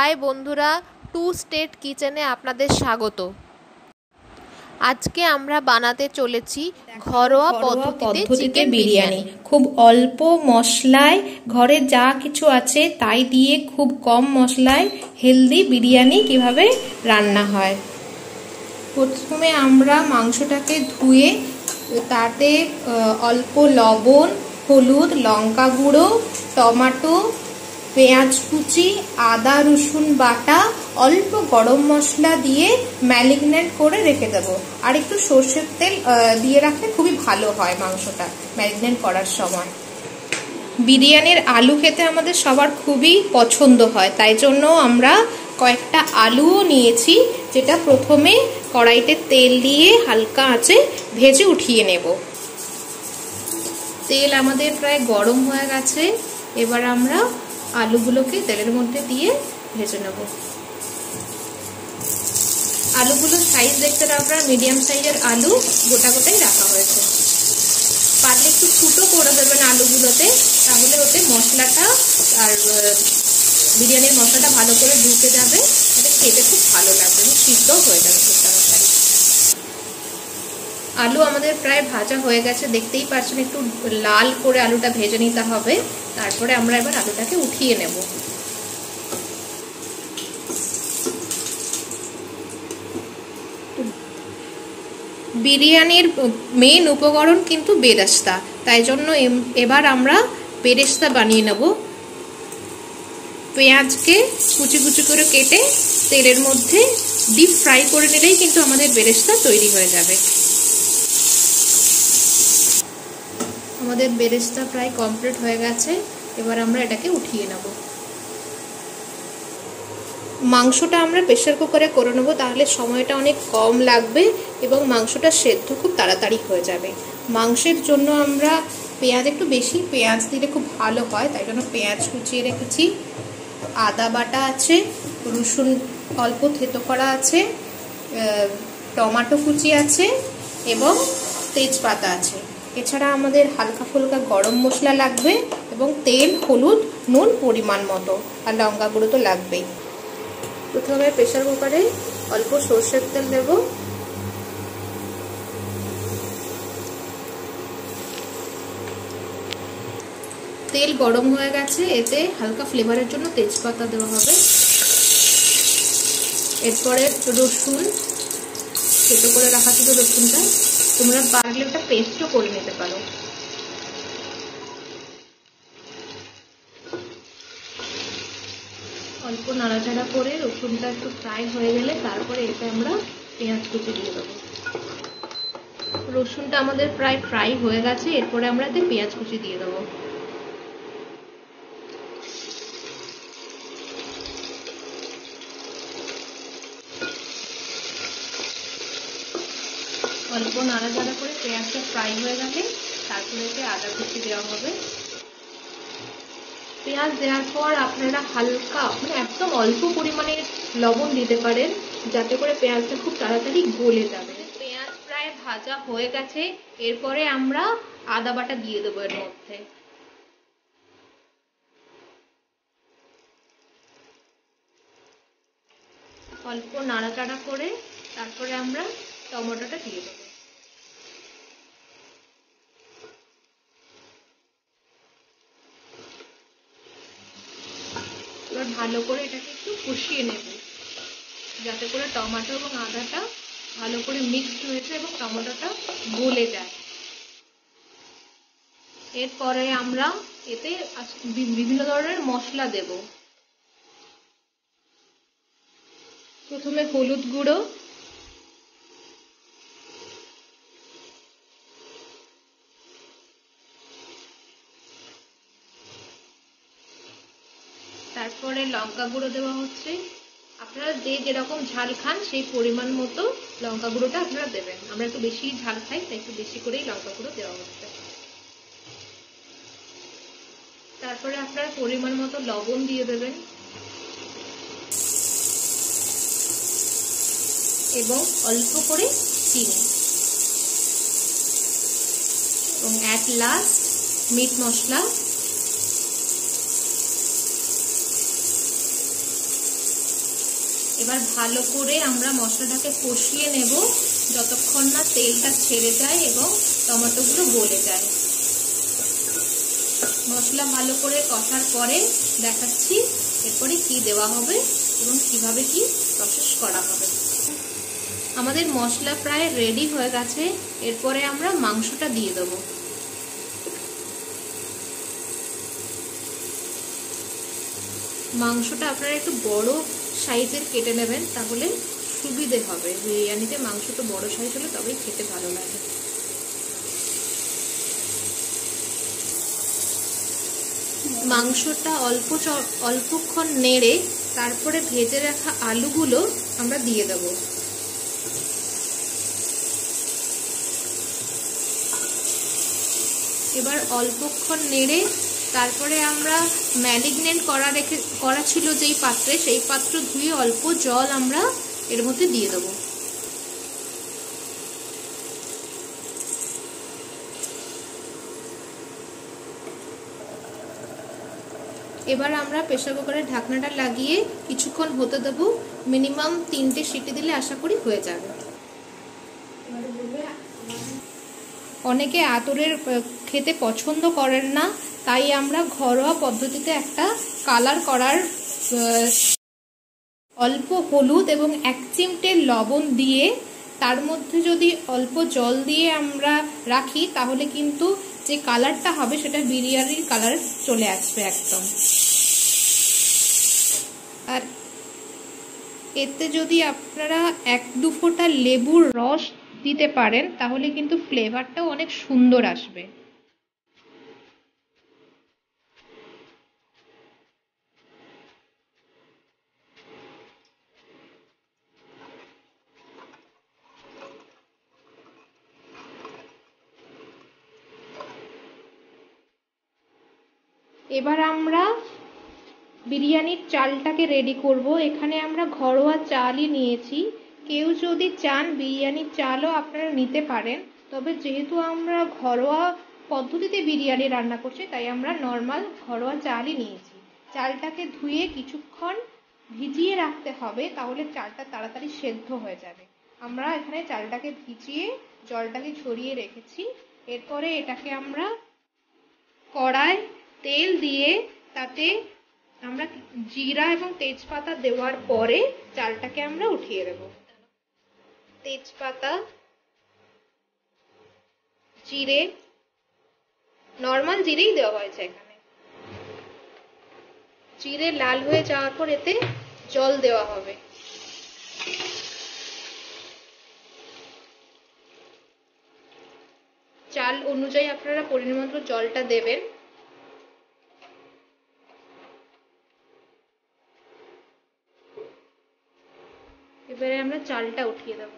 High বন্ধুরা, two state কিচেনে আপনাদের স্বাগত। আজকে আমরা বানাতে চলেছি ঘরোয়া পদ্ধতিতে বিরিয়ানি। খুব অল্প মশলায় ঘরে যা কিছু আছে তাই দিয়ে খুব কম মশলায় হেলদি বিরিয়ানি কিভাবে রান্না হয়। প্রথমে আমরা মাংসটাকে ধুয়ে তাতে অল্প লবণ, হলুদ, লঙ্কা গুঁড়ো, টমেটো, পেঁয়াজ কুচি, আদা রসুন বাটা, অল্প গরম মশলা দিয়ে ম্যারিনেট করে রেখে দেবো। আর একটু সর্ষের তেল দিয়ে রাখলে খুবই ভালো হয় মাংসটা ম্যারিনেট করার সময়। বিরিয়ানির আলু খেতে আমাদের সবার খুবই পছন্দ হয়, তাই জন্য আমরা কয়েকটা আলুও নিয়েছি, যেটা প্রথমে কড়াইতে তেল দিয়ে হালকা আঁচে ভেজে উঠিয়ে নেব। তেল আমাদের প্রায় গরম হয়ে গেছে, এবার আমরা আলুগুলোকে তেলের মধ্যে দিয়ে ভেজে নেব। আলুগুলোর সাইজ দেখতে আপনারা মিডিয়াম সাইজের আলু গোটা গোটাই রাখা হয়েছে। পারলে একটু ছোটো করে দেবেন আলুগুলোতে, তাহলে ওতে মশলাটা আর বিরিয়ানির মশলাটা ভালো করে ঢুকে যাবে, এটা খেতে খুব ভালো লাগবে এবং সিদ্ধও হয়ে যাবে খুব তাড়াতাড়ি। আলু আমাদের প্রায় ভাজা হয়ে গেছে, দেখতেই পাচ্ছেন একটু লাল করে আলুটা ভেজে নিতে হবে। তারপরে আমরা এবার আলুটাকে উঠিয়ে নেব। বিরিয়ানির মেন উপকরণ কিন্তু বেরেস্তা, তাই জন্য এবার আমরা বেরেস্তা বানিয়ে নেব। পেঁয়াজকে কুচি কুচি করে কেটে তেলের মধ্যে ডিপ ফ্রাই করে নিলেই কিন্তু আমাদের বেরেস্তা তৈরি হয়ে যাবে। আমাদের বেরেস্তা প্রায় কমপ্লিট হয়ে গেছে, এবার আমরা এটাকে উঠিয়ে নেব। মাংসটা আমরা প্রেসার কুকারে করে নেবো, তাহলে সময়টা অনেক কম লাগবে এবং মাংসটা সেদ্ধ খুব তাড়াতাড়ি হয়ে যাবে। মাংসের জন্য আমরা পেঁয়াজ একটু বেশি পেঁয়াজ দিলে খুব ভালো হয়, তাই জন্য পেঁয়াজ কুচিয়ে রেখেছি, আদা বাটা আছে, রসুন অল্প থেতো করা আছে, টমেটো কুচি আছে এবং তেজপাতা আছে। এছাড়া আমাদের হালকা ফুলকা গরম মশলা লাগবে এবং তেল, হলুদ, নুন পরিমাণ মতো, আর লঙ্কা গুঁড়ো তো লাগবেই। প্রথমে প্রেসার কুকারে অল্প সর্ষের তেল দেব। তেল গরম হয়ে গেছে, এতে হালকা ফ্লেভারের জন্য তেজপাতা দেওয়া হবে। এরপরে রসুন, ছোটো করে রাখা ছিল রসুনটা, তোমরা পারলে একটা পেস্টও করে নিতে পারো। অল্প নাড়াচাড়া করে রসুনটা একটু ফ্রাই হয়ে গেলে তারপরে এতে আমরা পেঁয়াজ কুচি দিয়ে দেবো। রসুনটা আমাদের প্রায় ফ্রাই হয়ে গেছে, এরপরে আমরা এতে পেঁয়াজ কুচি দিয়ে দেবো। অল্প নাড়াচাড়া করে পেঁয়াজটা ফ্রাই হয়ে গেলে তারপরে এতে আদা কুচি দেওয়া হবে। পেঁয়াজ দেওয়ার পর আপনারা হালকা একদম অল্প পরিমাণে লবণ দিতে পারেন, যাতে করে পেঁয়াজটা খুব তাড়াতাড়ি গলে যাবে। পেঁয়াজ প্রায় ভাজা হয়ে গেছে, এরপরে আমরা আদা বাটা দিয়ে দেবো এর মধ্যে। অল্প নাড়াচাড়া করে তারপরে আমরা টমেটোটা দিয়ে দেবো। এবার ভালো করে এটাকে একটু কষিয়ে নেব, যাতে করে টমেটো এবং আদাটা ভালো করে মিক্সড হয়েছে এবং টমেটোটা গলে যায়। এরপরে আমরা এতে বিভিন্ন ধরনের মশলা দেব। প্রথমে হলুদ গুঁড়ো, তারপরে লঙ্কা গুঁড়ো দেওয়া হচ্ছে। আপনারা যে যেরকম ঝাল খান সেই পরিমাণ মতো লঙ্কা গুঁড়োটা আপনারা দেবেন। আমরা একটু বেশি ঝাল খাই, তাই একটু বেশি করেই লঙ্কা গুঁড়ো দেওয়া হচ্ছে। তারপরে আপনারা পরিমাণ মতো লবণ দিয়ে দেবেন এবং অল্প করে চিনি, এবং অ্যাট লাস্ট মিট মশলা এবার ভালো করে আমরা মশলাটাকে কষিয়ে নেব যতক্ষণ না তেলটা ছেড়ে যায় এবং টমেটোগুলো গলে যায়। মশলা ভালো করে কষার পরে দেখাচ্ছি এরপরে কি দেওয়া হবে এবং কিভাবে কি প্রসেস করা হবে। আমাদের মশলা প্রায় রেডি হয়ে গেছে, এরপরে আমরা মাংসটা দিয়ে দেবো। মাংসটা আপনারা একটু বড় সাইজের কেটে নেবেন, তাহলে সুবিধে হবে। বিরিয়ানিতে মাংসটা বড় সাইজ হলে তবেই খেতে ভালো লাগে। মাংসটা অল্পক্ষণ নেড়ে তারপরে ভেজে রাখা আলুগুলো আমরা দিয়ে দেব। এবার অল্পক্ষণ নেড়ে তারপরে আমরা ম্যারিনেট করা ছিল যেই পাত্রে, সেই পাত্র ধুয়ে অল্প জল আমরা এর মধ্যে দিয়ে দেব। এবার আমরা প্রেসার কুকারের ঢাকনাটা লাগিয়ে কিছুক্ষণ হতে দেব। মিনিমাম 3টে সিটি দিলে আশা করি হয়ে যাবে। অনেকে আতরের খেতে পছন্দ করেন না, তাই আমরা ঘরোয়া পদ্ধতিতে একটা কালার করার অল্প হলুদ এবং 1 চিমটে লবণ দিয়ে তার মধ্যে যদি অল্প জল দিয়ে আমরা রাখি তাহলে কিন্তু যে কালারটা হবে সেটা বিরিয়ানির কালার চলে আসবে একদম। আর এতে যদি আপনারা 1-2 ফোঁটা লেবুর রস দিতে পারেন তাহলে কিন্তু ফ্লেভারটাও অনেক সুন্দর আসবে। এবার আমরা বিরিয়ানির চালটাকে রেডি করব। এখানে আমরা ঘরোয়া চালই নিয়েছি। কেউ যদি চান বিরিয়ানির চালও আপনারা নিতে পারেন, তবে যেহেতু আমরা ঘরোয়া পদ্ধতিতে বিরিয়ানি রান্না করছি তাই আমরা নর্মাল ঘরোয়া চালই নিয়েছি। চালটাকে ধুয়ে কিছুক্ষণ ভিজিয়ে রাখতে হবে, তাহলে চালটা তাড়াতাড়ি সেদ্ধ হয়ে যাবে। আমরা এখানে চালটাকে ভিজিয়ে জলটাকে ঝরিয়ে রেখেছি। এরপরে এটাকে আমরা কড়ায় তেল দিয়ে তাতে আমরা জিরা এবং তেজপাতা দেওয়ার পরে চালটাকে আমরা উঠিয়ে দেব। তেজপাতা, জিরে, নর্মাল জিরেই দেওয়া হয়েছে এখানে। জিরে লাল হয়ে যাওয়ার পর এতে জল দেওয়া হবে। চাল অনুযায়ী আপনারা পরিমাণ মতো জলটা দেবেন। এবারে আমরা চালটা উঠিয়ে দেব।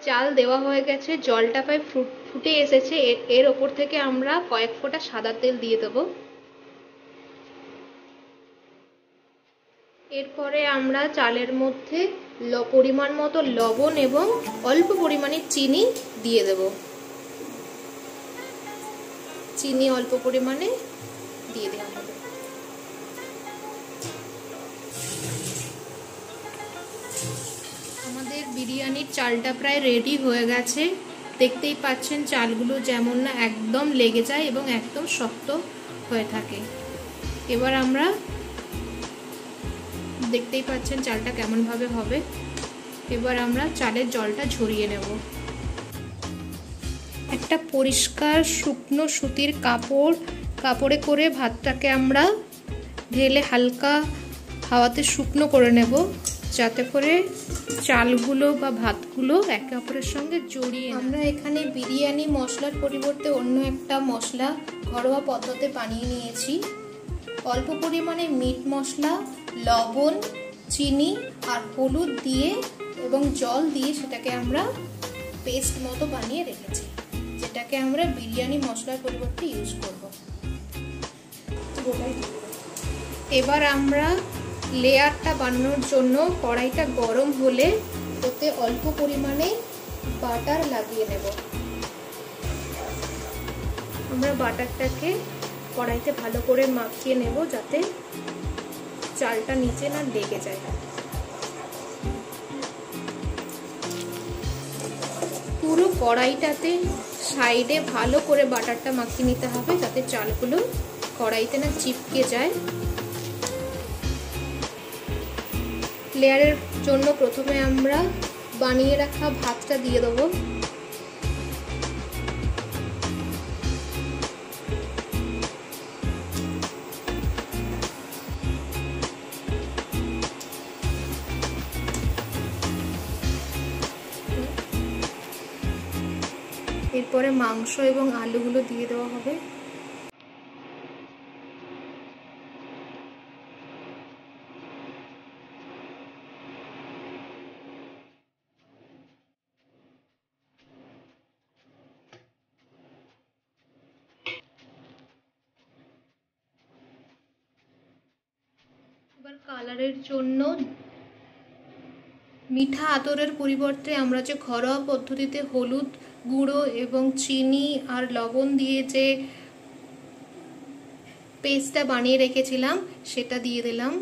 চাল দেওয়া হয়ে গেছে, জলটা প্রায় ফুটে এসেছে। এর ওপর থেকে আমরা কয়েক ফোঁটা সাদা তেল দিয়ে দেব। এরপরে আমরা চালের মধ্যে পরিমাণ মতো লবণ এবং অল্প পরিমাণে চিনি দিয়ে দেব। চিনি অল্প পরিমাণে দিয়ে দেওয়া হবে। আমাদের বিরিয়ানির চালটা প্রায় রেডি হয়ে গেছে। দেখতেই পাচ্ছেন চালগুলো যেমন না একদম লেগে যায় এবং একদম শক্ত হয়ে থাকে। এবার আমরা দেখতেই পাচ্ছেন চালটা কেমন ভাবে হবে। এবার আমরা চালের জলটা ঝরিয়ে নেব। একটা পরিষ্কার শুকনো সুতির কাপড়ে করে ভাতটাকে আমরা ঢেলে হালকা হাওয়াতে শুকনো করে নেব, যাতে করে চালগুলো বা ভাতগুলো একে অপরের সঙ্গে জড়িয়ে। আমরা এখানে বিরিয়ানি মশলার পরিবর্তে অন্য একটা মশলা ঘরোয়া পদ্ধতিতে বানিয়ে নিয়েছি। অল্প পরিমাণে মিট মশলা, লবণ, চিনি আর হলুদ দিয়ে এবং জল দিয়ে সেটাকে আমরা পেস্ট মতো বানিয়ে রেখেছি, যেটাকে আমরা বিরিয়ানি মশলার পরিবর্তে ইউজ করব। এবার আমরা লেয়ারটা বানানোর জন্য কড়াইটা গরম হলে ওতে অল্প পরিমাণে বাটার লাগিয়ে নেব। আমরা বাটারটাকে কড়াইতে ভালো করে মাখিয়ে নেব যাতে চালটা নিচে না লেগে যায়। পুরো কড়াইটাতে সাইডে ভালো করে বাটারটা মাখিয়ে নিতে হবে যাতে চালগুলো কড়াইতে না চিপকে যায়। লেয়ারের জন্য প্রথমে আমরা বানিয়ে রাখা ভাতটা দিয়ে দেবো। এরপরে মাংস এবং আলুগুলো দিয়ে দেওয়া হবে। এবার কালারের জন্য মিঠা আতরের পরিবর্তে আমরা যে ঘরোয়া পদ্ধতিতে হলুদ গুঁড়ো এবং চিনি আর লবণ দিয়ে যে পেস্টটা বানিয়ে রেখেছিলাম সেটা দিয়ে দিলাম।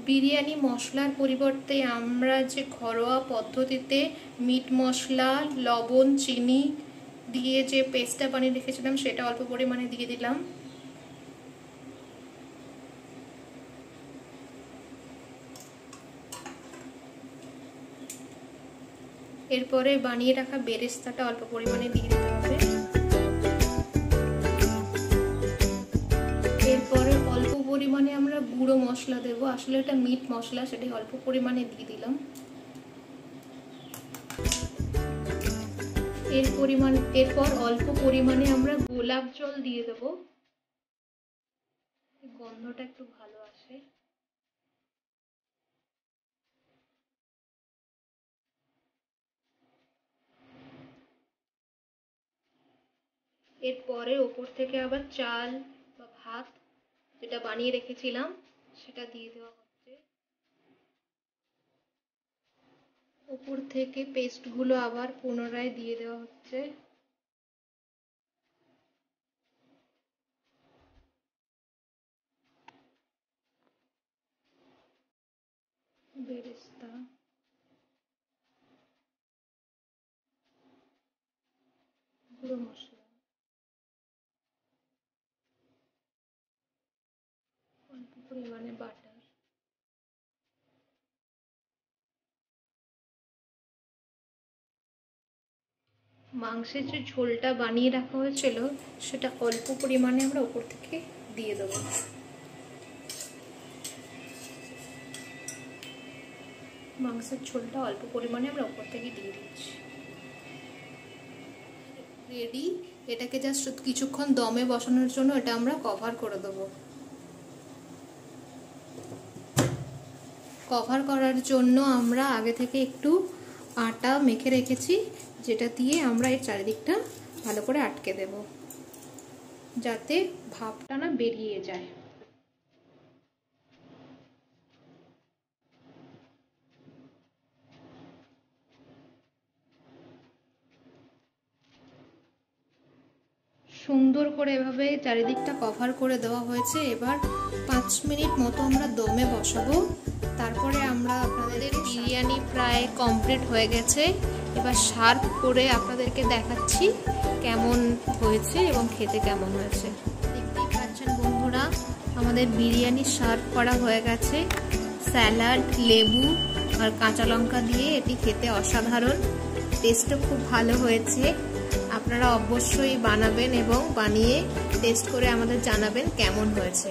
বিরিয়ানি মশলার পরিবর্তে আমরা যে ঘরোয়া পদ্ধতিতে মিট মশলা, লবণ, চিনি দিয়ে যে পেস্টটা বানিয়ে রেখেছিলাম সেটা অল্প পরিমাণে দিয়ে দিলাম। এরপরে বানিয়ে রাখা বেরেস্তাটা অল্প পরিমাণে দিয়ে দিতে হবে। এরপরে অল্প পরিমাণে আমরা গুঁড়ো মশলা দেব, আসলে এটা মিট মশলা, সেটাই অল্প পরিমাণে দিয়ে দিলাম। এরপর অল্প পরিমাণে আমরা গোলাপ জল দিয়ে দেব, গন্ধটা একটু ভালো আসে। এরপরে ওপর থেকে আবার চাল বা ভাত যেটা বানিয়ে রেখেছিলাম সেটা দিয়ে দেওয়া হচ্ছে। ওপর থেকে পেস্টগুলো আবার পুনরায় দিয়ে দেওয়া হচ্ছে। বেরেস্তা, গুঁড়ো মশলা, অল্প পরিমাণে বাটার, মাংসের যে ঝোলটা বানিয়ে রাখা হয়েছিল সেটা অল্প পরিমাণে আমরা উপর থেকে দিয়ে দেবো। মাংসের ঝোলটা অল্প পরিমাণে আমরা উপর থেকে দিয়ে দিচ্ছি। রেডি। এটাকে জাস্ট কিছুক্ষণ দমে বসানোর জন্য এটা আমরা কভার করে দেবো। কভার করার জন্য আমরা আগে থেকে একটু আটা মেখে রেখেছি, যেটা দিয়ে আমরা এর চারিদিকটা ভালো করে আটকে দেব যাতে ভাপটা না বেরিয়ে যায়। সুন্দর করে এভাবে চারিদিকটা কভার করে দেওয়া হয়েছে। এবার 5 মিনিট মতো আমরা দমে বসাবো। তারপরে আমরা আপনাদের বিরিয়ানি প্রায় কমপ্লিট হয়ে গেছে। এবার সার্ভ করে আপনাদেরকে দেখাচ্ছি কেমন হয়েছে এবং খেতে কেমন হয়েছে। দেখতেই পাচ্ছেন বন্ধুরা, আমাদের বিরিয়ানি সার্ভ করা হয়ে গেছে। স্যালাড, লেবু আর কাঁচা লঙ্কা দিয়ে এটি খেতে অসাধারণ, টেস্টও খুব ভালো হয়েছে। আপনারা অবশ্যই বানাবেন এবং বানিয়ে টেস্ট করে আমাদের জানাবেন কেমন হয়েছে।